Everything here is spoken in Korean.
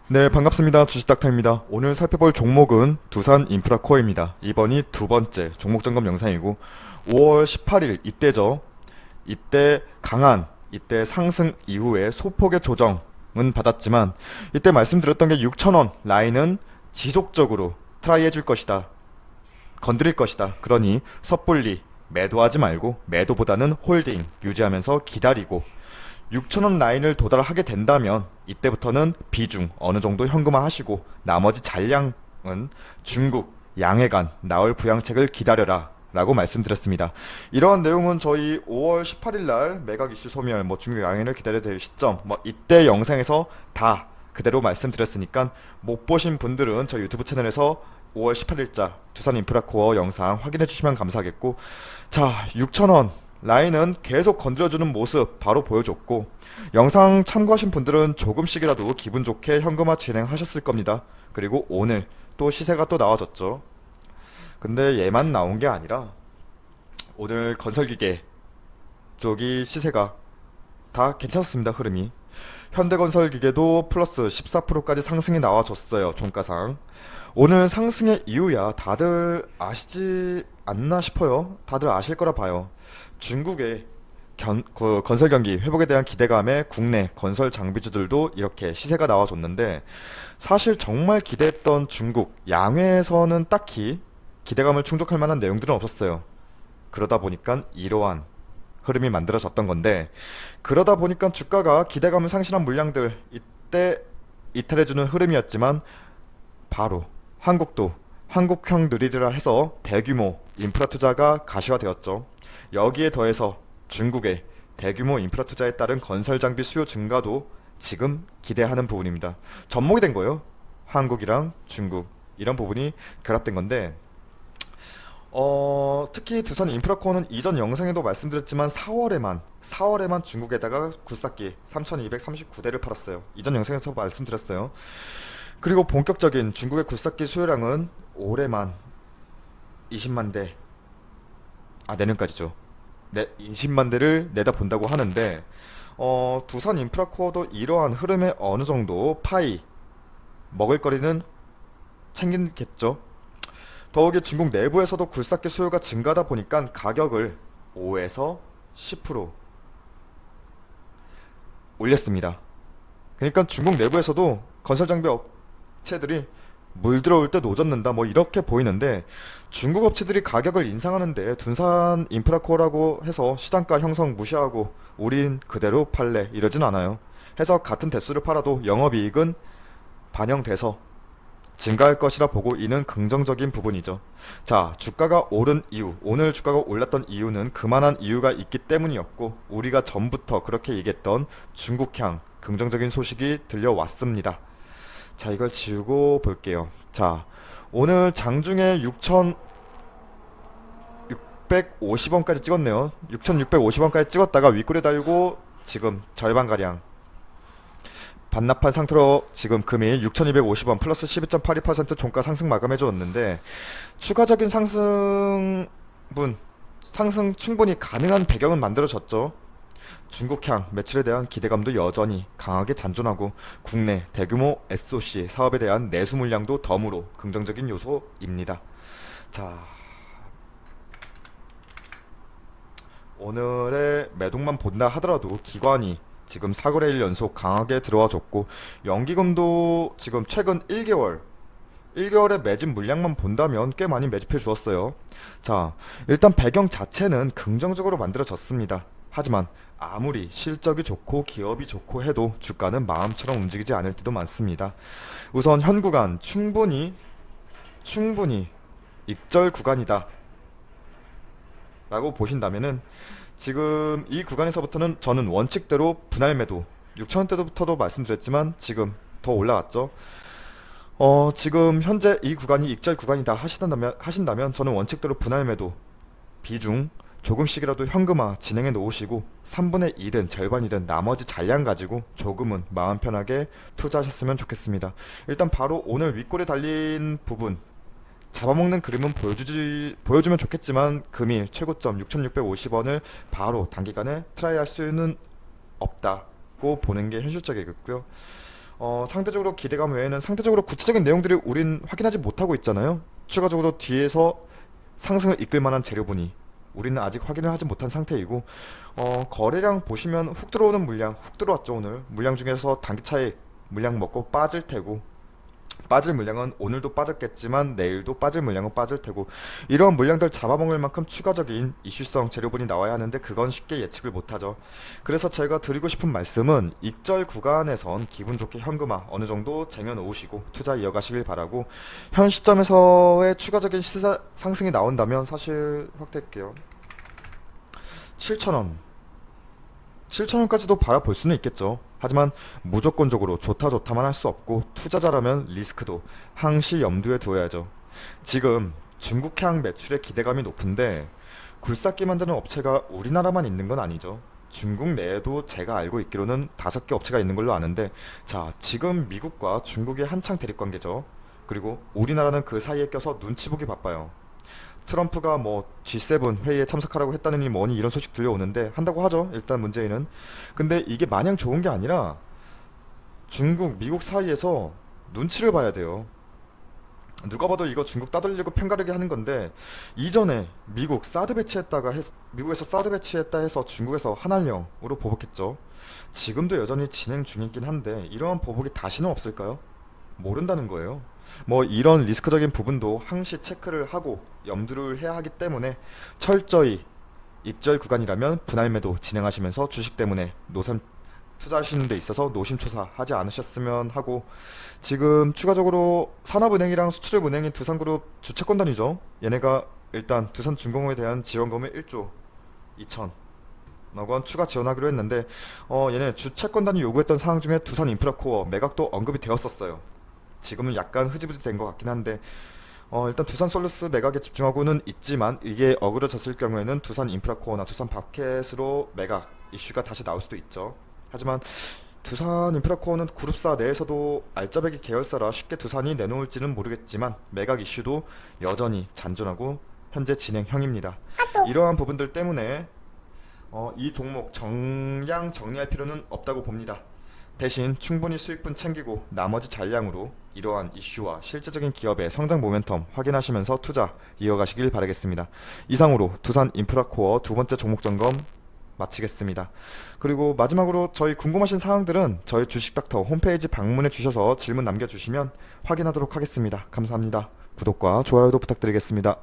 네, 반갑습니다. 주식닥터입니다. 오늘 살펴볼 종목은 두산인프라코어입니다. 이번이 두 번째 종목 점검 영상이고 5월 18일 이때죠. 이때 상승 이후에 소폭의 조정은 받았지만 이때 말씀드렸던 게 6,000원 라인은 지속적으로 트라이 해줄 것이다. 건드릴 것이다. 그러니 섣불리 매도하지 말고 매도보다는 홀딩 유지하면서 기다리고 6,000원 라인을 도달하게 된다면 이때부터는 비중 어느 정도 현금화 하시고 나머지 잔량은 중국 양해간 나올 부양책을 기다려라 라고 말씀드렸습니다. 이러한 내용은 저희 5월 18일 날 매각 이슈 소멸 중국 양해를 기다려야 될 시점 이때 영상에서 다 그대로 말씀드렸으니까 못 보신 분들은 저 유튜브 채널에서 5월 18일자 두산인프라코어 영상 확인해 주시면 감사하겠고, 자 6,000원 라인은 계속 건드려주는 모습 바로 보여줬고, 영상 참고하신 분들은 조금씩이라도 기분 좋게 현금화 진행하셨을 겁니다. 그리고 오늘 또 시세가 또 나와졌죠. 근데 얘만 나온 게 아니라 오늘 건설기계 쪽이 시세가 다 괜찮습니다. 흐름이 현대건설기계도 플러스 14%까지 상승이 나와줬어요. 종가상 오늘 상승의 이유야 다들 아시지 않나 싶어요. 다들 아실 거라 봐요. 중국의 건설 경기 회복에 대한 기대감에 국내 건설 장비주들도 이렇게 시세가 나와줬는데, 사실 정말 기대했던 중국 양회에서는 딱히 기대감을 충족할 만한 내용들은 없었어요. 그러다 보니까 이러한 흐름이 만들어졌던 건데, 그러다 보니까 주가가 기대감을 상실한 물량들 이때 이탈해주는 흐름이었지만 바로 한국도 한국형 느리리라 해서 대규모 인프라 투자가 가시화되었죠. 여기에 더해서 중국의 대규모 인프라 투자에 따른 건설 장비 수요 증가도 지금 기대하는 부분입니다. 접목이 된 거예요. 한국이랑 중국 이런 부분이 결합된 건데, 특히 두산 인프라코어는 이전 영상에도 말씀드렸지만 4월에만 중국에다가 굴삭기 3,239대를 팔았어요. 이전 영상에서 말씀드렸어요. 그리고 본격적인 중국의 굴삭기 수요량은 올해만 20만 대, 내년까지죠. 20만 대를 내다본다고 하는데, 두산 인프라코어도 이러한 흐름에 어느 정도 파이 먹을거리는 챙기겠죠. 더욱이 중국 내부에서도 굴삭기 수요가 증가하다 보니까 가격을 5에서 10% 올렸습니다. 그러니까 중국 내부에서도 건설 장비 업체들이 물 들어올 때 노젓는다 이렇게 보이는데, 중국 업체들이 가격을 인상하는데 둔산 인프라코어라고 해서 시장가 형성 무시하고 우린 그대로 팔래 이러진 않아요. 해서 같은 대수를 팔아도 영업이익은 반영돼서 증가할 것이라 보고, 이는 긍정적인 부분이죠. 자, 주가가 오른 이유, 오늘 주가가 올랐던 이유는 그만한 이유가 있기 때문이었고, 우리가 전부터 그렇게 얘기했던 중국향 긍정적인 소식이 들려왔습니다. 자, 이걸 지우고 볼게요. 자, 오늘 장중에 6,650원까지 찍었네요. 6,650원까지 찍었다가 윗꼬리 달고 지금 절반가량 반납한 상태로 지금 금일 6,250원 플러스 12.82% 종가 상승 마감해 주었는데, 추가적인 상승 충분히 가능한 배경은 만들어졌죠. 중국향 매출에 대한 기대감도 여전히 강하게 잔존하고, 국내 대규모 SOC 사업에 대한 내수 물량도 덤으로 긍정적인 요소입니다. 자, 오늘의 매독만 본다 하더라도 기관이 지금 4거래일 연속 강하게 들어와 줬고, 연기금도 지금 최근 1개월의 매집 물량만 본다면 꽤 많이 매집해 주었어요. 자, 일단 배경 자체는 긍정적으로 만들어졌습니다. 하지만 아무리 실적이 좋고 기업이 좋고 해도 주가는 마음처럼 움직이지 않을 때도 많습니다. 우선 현 구간 충분히 익절 구간이다 라고 보신다면은, 지금 이 구간에서부터는 저는 원칙대로 분할 매도, 6,000원대부터도 말씀드렸지만 지금 더 올라갔죠. 지금 현재 이 구간이 익절 구간이다 하신다면 저는 원칙대로 분할 매도 비중 조금씩이라도 현금화 진행해 놓으시고 3분의 2든 절반이든 나머지 잔량 가지고 조금은 마음 편하게 투자하셨으면 좋겠습니다. 일단 바로 오늘 윗골에 달린 부분 잡아먹는 그림은 보여주면 좋겠지만, 금일 최고점 6,650원을 바로 단기간에 트라이 할 수는 없다고 보는 게 현실적이겠고요. 상대적으로 기대감 외에는 상대적으로 구체적인 내용들이 우린 확인하지 못하고 있잖아요. 추가적으로 뒤에서 상승을 이끌 만한 재료분이 우리는 아직 확인을 하지 못한 상태이고, 거래량 보시면 훅 들어오는 물량, 훅 들어왔죠. 오늘 물량 중에서 단기 차익 물량 먹고 빠질 테고, 빠질 물량은 오늘도 빠졌겠지만 내일도 빠질 물량은 빠질 테고, 이러한 물량들 잡아먹을 만큼 추가적인 이슈성 재료분이 나와야 하는데 그건 쉽게 예측을 못하죠. 그래서 제가 드리고 싶은 말씀은 익절 구간에선 기분 좋게 현금화 어느 정도 쟁여놓으시고 투자 이어가시길 바라고, 현 시점에서의 추가적인 시세 상승이 나온다면 사실 확대할게요. 7,000원 7,000원까지도 바라볼 수는 있겠죠. 하지만 무조건적으로 좋다 좋다만 할 수 없고, 투자자라면 리스크도 항시 염두에 두어야죠. 지금 중국향 매출의 기대감이 높은데 굴삭기 만드는 업체가 우리나라만 있는 건 아니죠. 중국 내에도 제가 알고 있기로는 5개 업체가 있는 걸로 아는데, 자, 지금 미국과 중국이 한창 대립관계죠. 그리고 우리나라는 그 사이에 껴서 눈치 보기 바빠요. 트럼프가 뭐 G7 회의에 참석하라고 했다느니 뭐니 이런 소식 들려오는데 한다고 하죠. 일단 문재인은. 근데 이게 마냥 좋은 게 아니라 중국, 미국 사이에서 눈치를 봐야 돼요. 누가 봐도 이거 중국 따돌리고 편가르기 하는 건데, 이전에 미국에서 사드 배치했다 해서 중국에서 한알령으로 보복했죠. 지금도 여전히 진행 중이긴 한데 이러한 보복이 다시는 없을까요? 모른다는 거예요. 뭐 이런 리스크적인 부분도 항시 체크를 하고 염두를 해야 하기 때문에 철저히 익절 구간이라면 분할 매도 진행하시면서 주식 때문에 노선 투자하시는 데 있어서 노심초사 하지 않으셨으면 하고, 지금 추가적으로 산업은행이랑 수출입은행인 두산그룹 주채권단이죠. 얘네가 일단 두산중공업에 대한 지원금을 1조 2천억 원 추가 지원하기로 했는데, 얘네 주채권단이 요구했던 사항 중에 두산인프라코어 매각도 언급이 되었었어요. 지금은 약간 흐지부지 된 것 같긴 한데, 일단 두산솔루스 매각에 집중하고는 있지만 이게 어그러졌을 경우에는 두산인프라코어나 두산바켓으로 매각 이슈가 다시 나올 수도 있죠. 하지만 두산인프라코어는 그룹사 내에서도 알짜배기 계열사라 쉽게 두산이 내놓을지는 모르겠지만 매각 이슈도 여전히 잔존하고 현재 진행형입니다. 이러한 부분들 때문에 이 종목 정량 정리할 필요는 없다고 봅니다. 대신 충분히 수익분 챙기고 나머지 잔량으로 이러한 이슈와 실제적인 기업의 성장 모멘텀 확인하시면서 투자 이어가시길 바라겠습니다. 이상으로 두산 인프라코어 두 번째 종목 점검 마치겠습니다. 그리고 마지막으로 저희 궁금하신 사항들은 저희 주식닥터 홈페이지 방문해 주셔서 질문 남겨주시면 확인하도록 하겠습니다. 감사합니다. 구독과 좋아요도 부탁드리겠습니다.